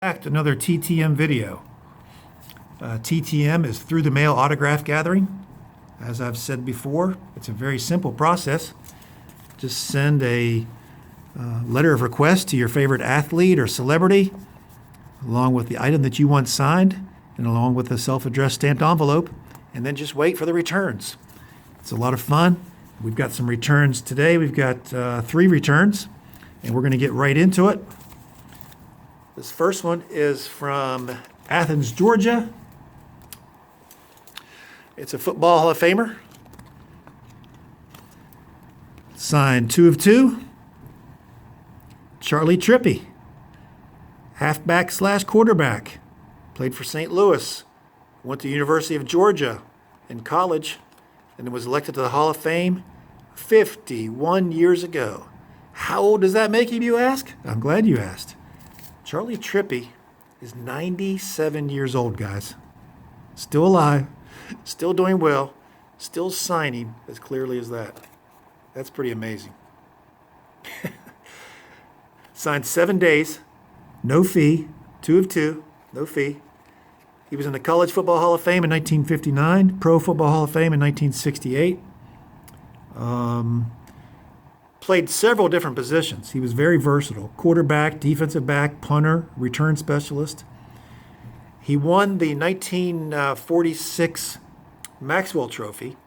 Another TTM video. TTM is through the mail autograph gathering. As I've said before, it's a very simple process. Just send a letter of request to your favorite athlete or celebrity, along with the item that you want signed, and along with a self-addressed stamped envelope, and then just wait for the returns. It's a lot of fun. We've got some returns today. We've got 3 returns, and we're going to get right into it. This first one is from Athens, Georgia. It's a Football Hall of Famer. Signed 2 of 2. Charley Trippi, halfback / quarterback. Played for St. Louis. Went to University of Georgia in college, and was elected to the Hall of Fame 51 years ago. How old does that make him, you ask? I'm glad you asked. Charley Trippi is 97 years old, guys. Still alive, still doing well, still signing as clearly as that. That's pretty amazing. Signed 7 days, no fee, 2 of 2, no fee. He was in the College Football Hall of Fame in 1959, Pro Football Hall of Fame in 1968. Played several different positions. He was very versatile. Quarterback, defensive back, punter, return specialist. He won the 1946 Maxwell Trophy,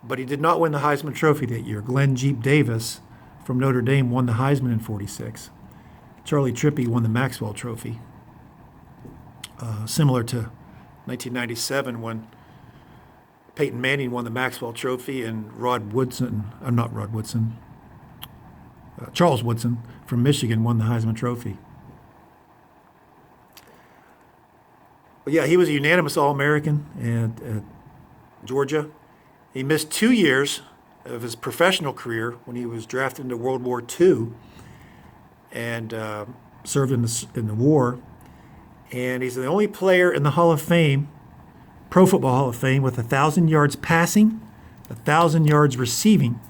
but he did not win the Heisman Trophy that year. Glenn Jeep Davis from Notre Dame won the Heisman in 46. Charley Trippi won the Maxwell Trophy. Similar to 1997 when Peyton Manning won the Maxwell Trophy and Charles Woodson from Michigan won the Heisman Trophy. But yeah, he was a unanimous All-American at Georgia. He missed 2 years of his professional career when he was drafted into World War II and served in the war. And he's the only player in the Hall of Fame, Pro Football Hall of Fame, with 1,000 yards passing, 1,000 yards receiving,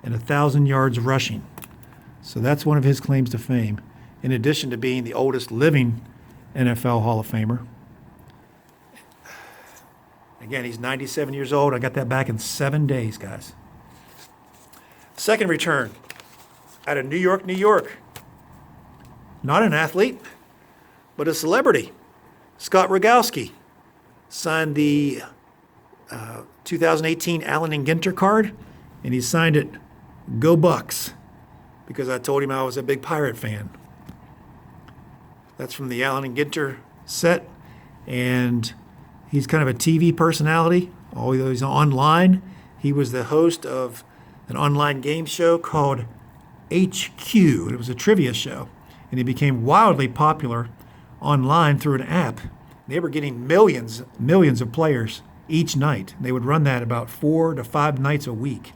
and 1,000 yards rushing. So that's one of his claims to fame, in addition to being the oldest living NFL Hall of Famer. Again, he's 97 years old. I got that back in 7 days, guys. Second return, out of New York, New York. Not an athlete, but a celebrity. Scott Rogowski signed the 2018 Allen and Ginter card, and he signed it, "Go Bucks," because I told him I was a big Pirate fan. That's from the Allen and Ginter set, and he's kind of a TV personality, although he's online. He was the host of an online game show called HQ. It was a trivia show, and he became wildly popular online through an app. They were getting millions of players each night. They would run that about 4 to 5 nights a week.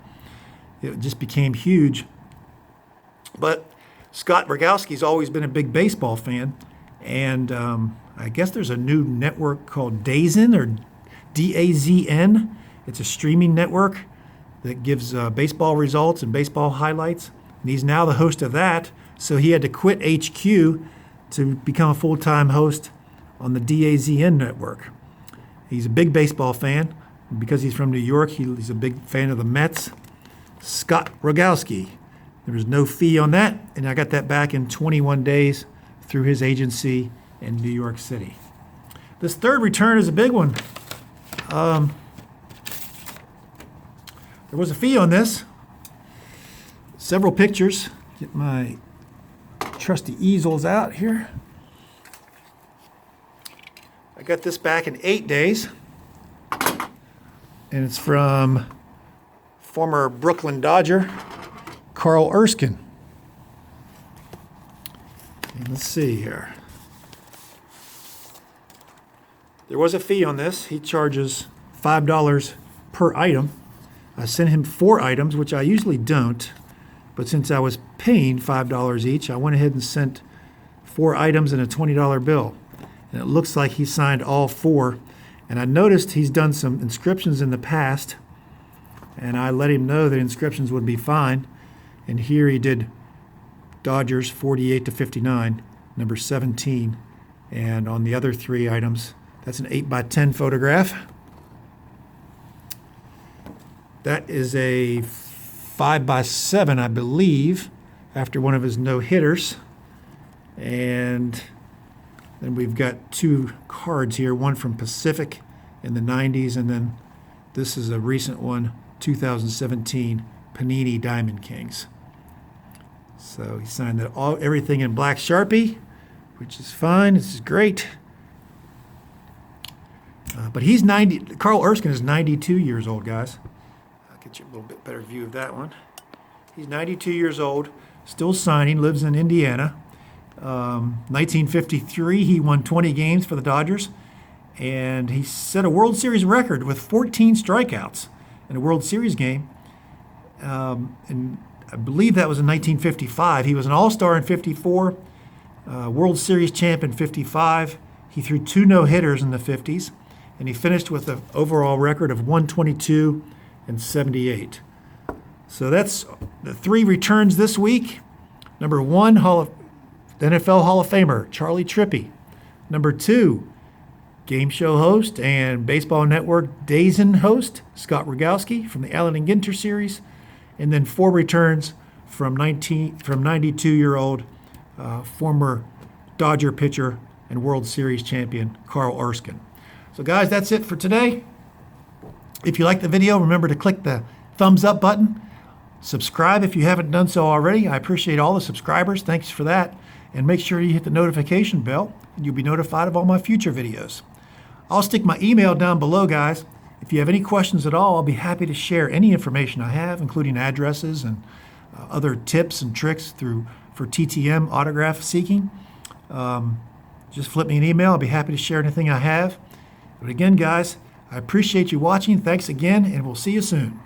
It just became huge. But Scott Rogowski's always been a big baseball fan, and I guess there's a new network called DAZN, or DAZN. It's a streaming network that gives baseball results and baseball highlights. And he's now the host of that, so he had to quit HQ to become a full-time host on the DAZN network. He's a big baseball fan. Because he's from New York, he's a big fan of the Mets. Scott Rogowski. There was no fee on that, and I got that back in 21 days through his agency in New York City. This third return is a big one. There was a fee on this. Several pictures. Get my trusty easels out here. I got this back in 8 days, and it's from former Brooklyn Dodger Carl Erskine. And let's see here. There was a fee on this. He charges $5 per item. I sent him 4 items, which I usually don't, but since I was paying $5 each, I went ahead and sent 4 items and a $20 bill. And it looks like he signed all 4. And I noticed he's done some inscriptions in the past, and I let him know that inscriptions would be fine. And here he did Dodgers 48/59, number 17, And on the other 3 items, that's an 8x10 photograph. That is a 5x7, I believe, after one of his no-hitters. And then we've got 2 cards here, one from Pacific in the 90s, and then this is a recent one, 2017 Panini Diamond Kings. So he signed everything in black Sharpie, which is fine. This is great. But he's 90. Carl Erskine is 92 years old, guys. I'll get you a little bit better view of that one. He's 92 years old, still signing, lives in Indiana. 1953, he won 20 games for the Dodgers, and he set a World Series record with 14 strikeouts in a World Series game. And I believe that was in 1955. He was an All-Star in 54, World Series champ in 55. He threw 2 no-hitters in the 50s, and he finished with an overall record of 122 and 78. So that's the 3 returns this week. Number 1, the NFL Hall of Famer, Charley Trippi. Number 2, game show host and Baseball Network Dazen host, Scott Rogowski from the Allen and Ginter series. And then 4 returns from 92-year-old former Dodger pitcher and World Series champion Carl Erskine. So guys, that's it for today. If you like the video, remember to click the thumbs up button. Subscribe if you haven't done so already. I appreciate all the subscribers. Thanks for that. And make sure you hit the notification bell, and you'll be notified of all my future videos. I'll stick my email down below, guys. If you have any questions at all, I'll be happy to share any information I have, including addresses and other tips and tricks for TTM autograph seeking. Just flip me an email. I'll be happy to share anything I have. But again, guys, I appreciate you watching. Thanks again, and we'll see you soon.